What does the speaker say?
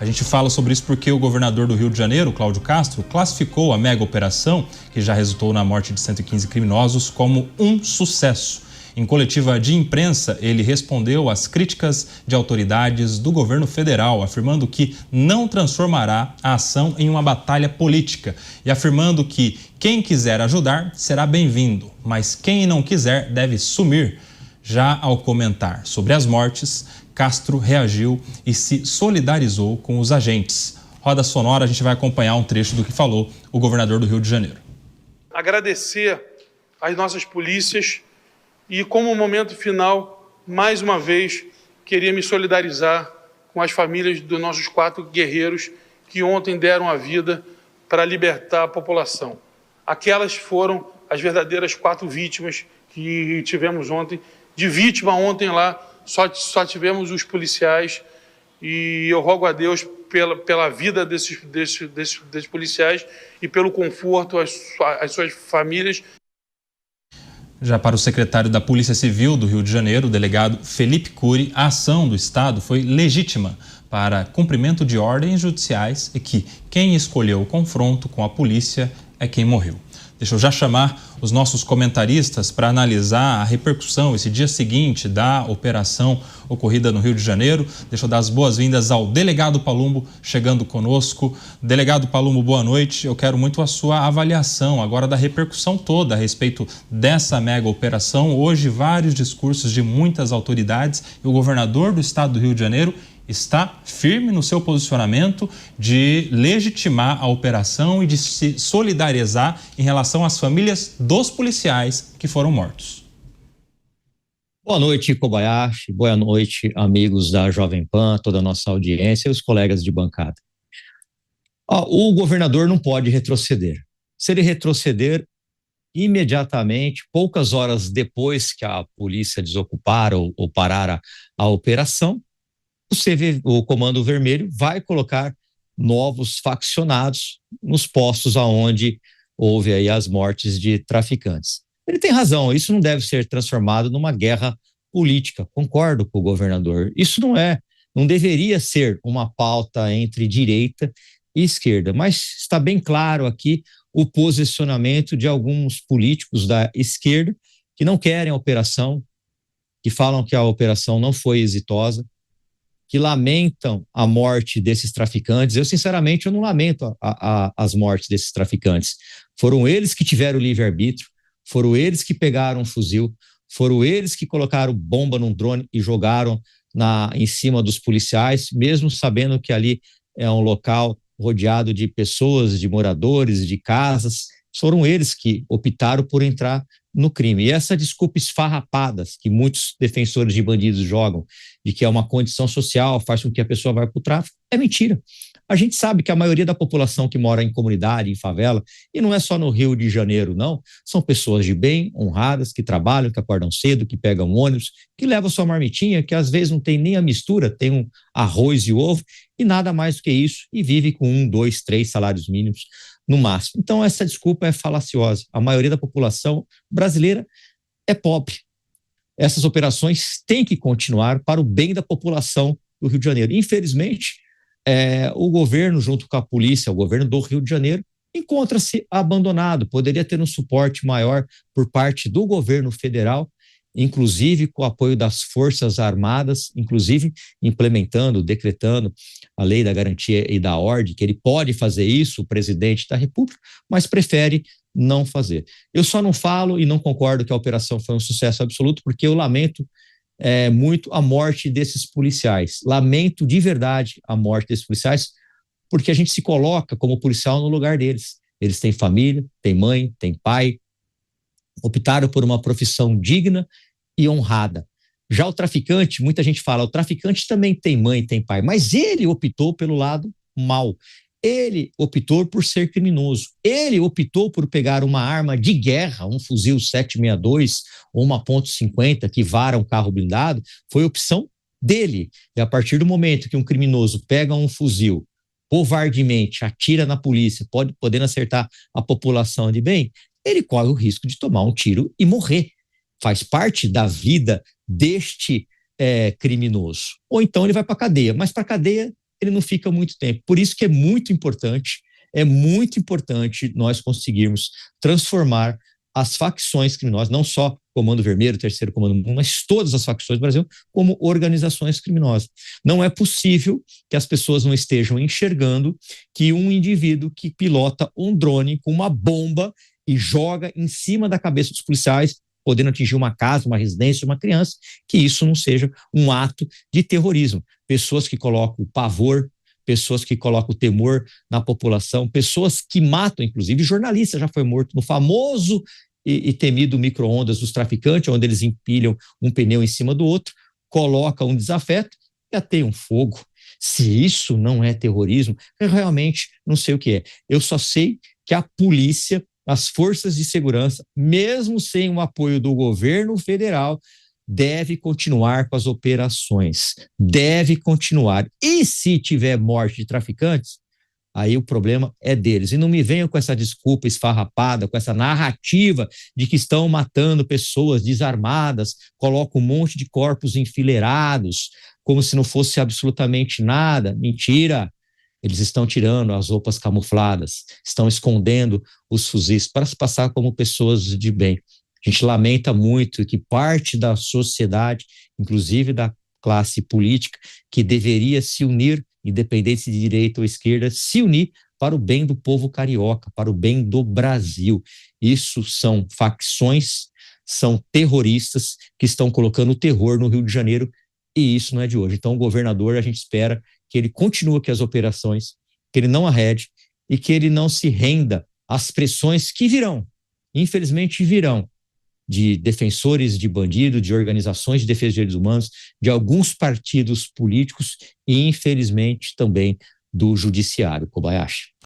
A gente fala sobre isso porque o governador do Rio de Janeiro, Cláudio Castro, classificou a mega operação, que já resultou na morte de 115 criminosos, como um sucesso. Em coletiva de imprensa, ele respondeu às críticas de autoridades do governo federal, afirmando que não transformará a ação em uma batalha política e afirmando que quem quiser ajudar será bem-vindo, mas quem não quiser deve sumir. Já ao comentar sobre as mortes, Castro reagiu e se solidarizou com os agentes. Roda sonora, a gente vai acompanhar um trecho do que falou o governador do Rio de Janeiro. Agradecer às nossas polícias e, como momento final, mais uma vez, queria me solidarizar com as famílias dos nossos 4 guerreiros que ontem deram a vida para libertar a população. Aquelas foram as verdadeiras 4 vítimas que tivemos ontem. De vítima ontem lá, só tivemos os policiais, e eu rogo a Deus pela vida desses policiais e pelo conforto às suas famílias. Já para o secretário da Polícia Civil do Rio de Janeiro, o delegado Felipe Cury, a ação do Estado foi legítima para cumprimento de ordens judiciais e que quem escolheu o confronto com a polícia é quem morreu. Deixa eu já chamar os nossos comentaristas para analisar a repercussão esse dia seguinte da operação ocorrida no Rio de Janeiro. Deixa eu dar as boas-vindas ao delegado Palumbo chegando conosco. Delegado Palumbo, boa noite. Eu quero muito a sua avaliação agora da repercussão toda a respeito dessa mega operação. Hoje, vários discursos de muitas autoridades e o governador do estado do Rio de Janeiro está firme no seu posicionamento de legitimar a operação e de se solidarizar em relação às famílias dos policiais que foram mortos. Boa noite, Kobayashi. Boa noite, amigos da Jovem Pan, toda a nossa audiência e os colegas de bancada. O governador não pode retroceder. Se ele retroceder, imediatamente, poucas horas depois que a polícia desocupar ou parar a operação, o Comando Vermelho vai colocar novos faccionados nos postos aonde houve aí as mortes de traficantes. Ele tem razão, isso não deve ser transformado numa guerra política, concordo com o governador. Isso não deveria ser uma pauta entre direita e esquerda, mas está bem claro aqui o posicionamento de alguns políticos da esquerda que não querem a operação, que falam que a operação não foi exitosa, que lamentam a morte desses traficantes. Eu, sinceramente, eu não lamento as mortes desses traficantes. Foram eles que tiveram livre-arbítrio, foram eles que pegaram um fuzil, foram eles que colocaram bomba num drone e jogaram em cima dos policiais, mesmo sabendo que ali é um local rodeado de pessoas, de moradores, de casas. Foram eles que optaram por entrar no crime. E essa desculpa esfarrapada que muitos defensores de bandidos jogam, de que é uma condição social, faz com que a pessoa vá para o tráfico, é mentira. A gente sabe que a maioria da população que mora em comunidade, em favela, e não é só no Rio de Janeiro, não, são pessoas de bem, honradas, que trabalham, que acordam cedo, que pegam ônibus, que levam sua marmitinha, que às vezes não tem nem a mistura, tem um arroz e ovo, e nada mais do que isso, e vive com 1, 2, 3 salários mínimos no máximo. Então, essa desculpa é falaciosa. A maioria da população brasileira é pobre. Essas operações têm que continuar para o bem da população do Rio de Janeiro. Infelizmente, o governo, junto com a polícia, o governo do Rio de Janeiro, encontra-se abandonado. Poderia ter um suporte maior por parte do governo federal, inclusive com o apoio das Forças Armadas, inclusive implementando, decretando a lei da garantia e da ordem, que ele pode fazer isso, o presidente da República, mas prefere não fazer. Eu só não falo e não concordo que a operação foi um sucesso absoluto, porque eu lamento muito a morte desses policiais. Lamento de verdade a morte desses policiais, porque a gente se coloca como policial no lugar deles. Eles têm família, têm mãe, têm pai, optaram por uma profissão digna e honrada. Já o traficante, muita gente fala, o traficante também tem mãe, tem pai, mas ele optou pelo lado mau. Ele optou por ser criminoso. Ele optou por pegar uma arma de guerra, um fuzil 762 ou uma .50 que vara um carro blindado. Foi opção dele. E a partir do momento que um criminoso pega um fuzil, covardemente atira na polícia, podendo acertar a população de bem, ele corre o risco de tomar um tiro e morrer. Faz parte da vida deste criminoso. Ou então ele vai para a cadeia, mas para a cadeia ele não fica muito tempo. Por isso que é muito importante nós conseguirmos transformar as facções criminosas, não só Comando Vermelho, Terceiro Comando Mundo, mas todas as facções do Brasil, como organizações criminosas. Não é possível que as pessoas não estejam enxergando que um indivíduo que pilota um drone com uma bomba e joga em cima da cabeça dos policiais, podendo atingir uma casa, uma residência, uma criança, que isso não seja um ato de terrorismo. Pessoas que colocam o pavor, pessoas que colocam o temor na população, pessoas que matam, inclusive jornalista já foi morto no famoso e temido micro-ondas dos traficantes, onde eles empilham um pneu em cima do outro, colocam um desafeto e ateiam fogo. Se isso não é terrorismo, eu realmente não sei o que é. Eu só sei que a polícia, as forças de segurança, mesmo sem o apoio do governo federal, deve continuar com as operações, deve continuar. E se tiver morte de traficantes, aí o problema é deles. E não me venham com essa desculpa esfarrapada, com essa narrativa de que estão matando pessoas desarmadas, colocam um monte de corpos enfileirados, como se não fosse absolutamente nada. Mentira! Eles estão tirando as roupas camufladas, estão escondendo os fuzis para se passar como pessoas de bem. A gente lamenta muito que parte da sociedade, inclusive da classe política, que deveria se unir, independente de direita ou esquerda, se unir para o bem do povo carioca, para o bem do Brasil. Isso são facções, são terroristas que estão colocando o terror no Rio de Janeiro, e isso não é de hoje. Então, o governador, a gente espera que ele continue aqui as operações, que ele não arrede e que ele não se renda às pressões que virão, infelizmente virão, de defensores de bandido, de organizações de defesa de direitos humanos, de alguns partidos políticos e, infelizmente, também do judiciário, Kobayashi.